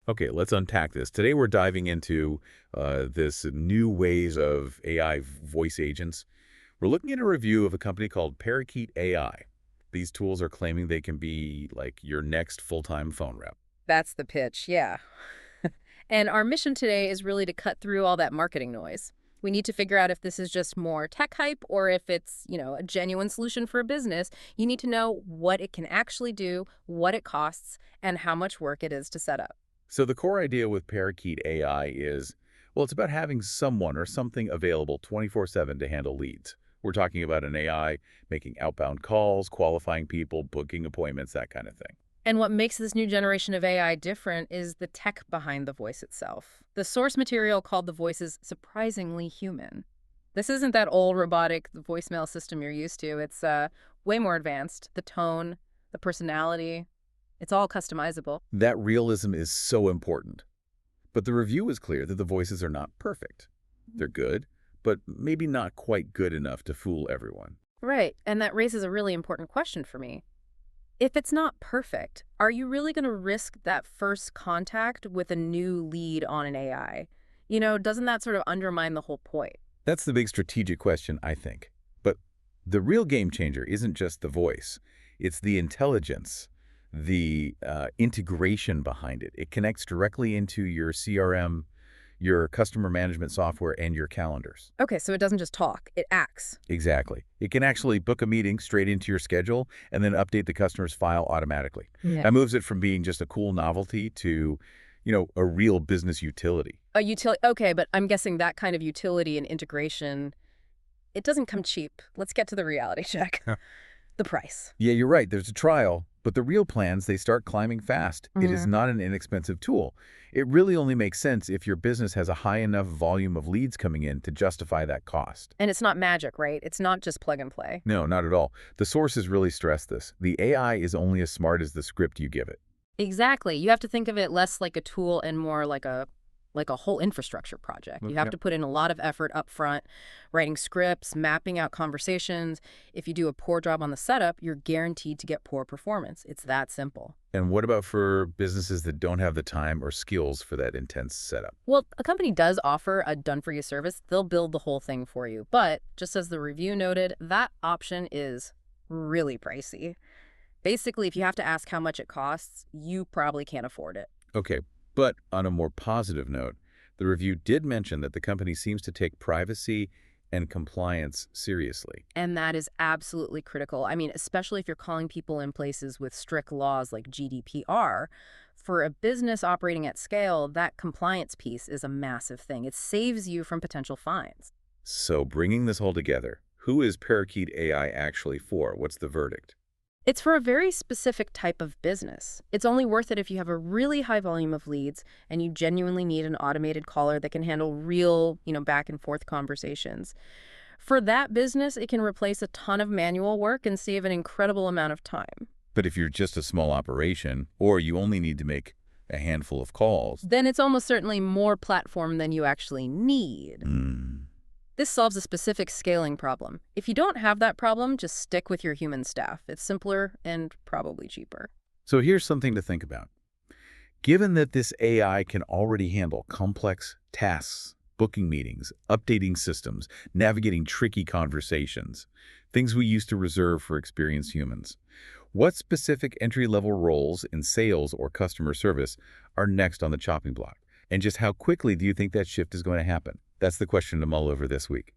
Okay, let's unpack this. Today we're diving into this new ways of AI voice agents. We're looking at a review of a company called Parakeet AI. These tools are claiming they can be like your next full-time phone rep. That's the pitch, yeah. And our mission today is really to cut through all that marketing noise. We need to figure out if this is just more tech hype or if it's, a genuine solution for a business. You need to know what it can actually do, what it costs, and how much work it is to set up. So the core idea with Parakeet AI is, well, it's about having someone or something available 24/7 to handle leads. We're talking about an AI making outbound calls, qualifying people, booking appointments, that kind of thing. And what makes this new generation of AI different is the tech behind the voice itself. The source material called the voice is surprisingly human. This isn't that old robotic voicemail system you're used to. It's way more advanced. The tone, the personality, it's all customizable. That realism is so important. But the review is clear that the voices are not perfect. They're good, but maybe not quite good enough to fool everyone. Right, and that raises a really important question for me. If it's not perfect, are you really going to risk that first contact with a new lead on an AI? Doesn't that sort of undermine the whole point? That's the big strategic question, I think. But the real game changer isn't just the voice. It's the intelligence, the integration behind it. It connects directly into your CRM, your customer management software, and your calendars. Okay, so it doesn't just talk, it acts. Exactly. It can actually book a meeting straight into your schedule and then update the customer's file automatically. Yeah. That moves it from being just a cool novelty to, a real business utility. A utility, okay, but I'm guessing that kind of utility and integration, it doesn't come cheap. Let's get to the reality check. The price. Yeah, you're right. There's a trial, but the real plans, they start climbing fast. It is not an inexpensive tool. It really only makes sense if your business has a high enough volume of leads coming in to justify that cost. And it's not magic, right? It's not just plug and play. No, not at all. The sources really stress this. The AI is only as smart as the script you give it. Exactly. You have to think of it less like a tool and more like a whole infrastructure project. You have Yep. to put in a lot of effort up front, writing scripts, mapping out conversations. If you do a poor job on the setup, you're guaranteed to get poor performance. It's that simple. And what about for businesses that don't have the time or skills for that intense setup? Well, a company does offer a done-for-you service. They'll build the whole thing for you. But just as the review noted, that option is really pricey. Basically, if you have to ask how much it costs, you probably can't afford it. Okay, but on a more positive note, the review did mention that the company seems to take privacy and compliance seriously. And that is absolutely critical. I mean, especially if you're calling people in places with strict laws like GDPR. For a business operating at scale, that compliance piece is a massive thing. It saves you from potential fines. So bringing this all together, who is Parakeet AI actually for? What's the verdict? It's for a very specific type of business. It's only worth it if you have a really high volume of leads and you genuinely need an automated caller that can handle real, back and forth conversations. For that business, it can replace a ton of manual work and save an incredible amount of time. But if you're just a small operation, or you only need to make a handful of calls, Then it's almost certainly more platform than you actually need. This solves a specific scaling problem. If you don't have that problem, just stick with your human staff. It's simpler and probably cheaper. So here's something to think about. Given that this AI can already handle complex tasks, booking meetings, updating systems, navigating tricky conversations, things we used to reserve for experienced humans, what specific entry-level roles in sales or customer service are next on the chopping block? And just how quickly do you think that shift is going to happen? That's the question to mull over this week.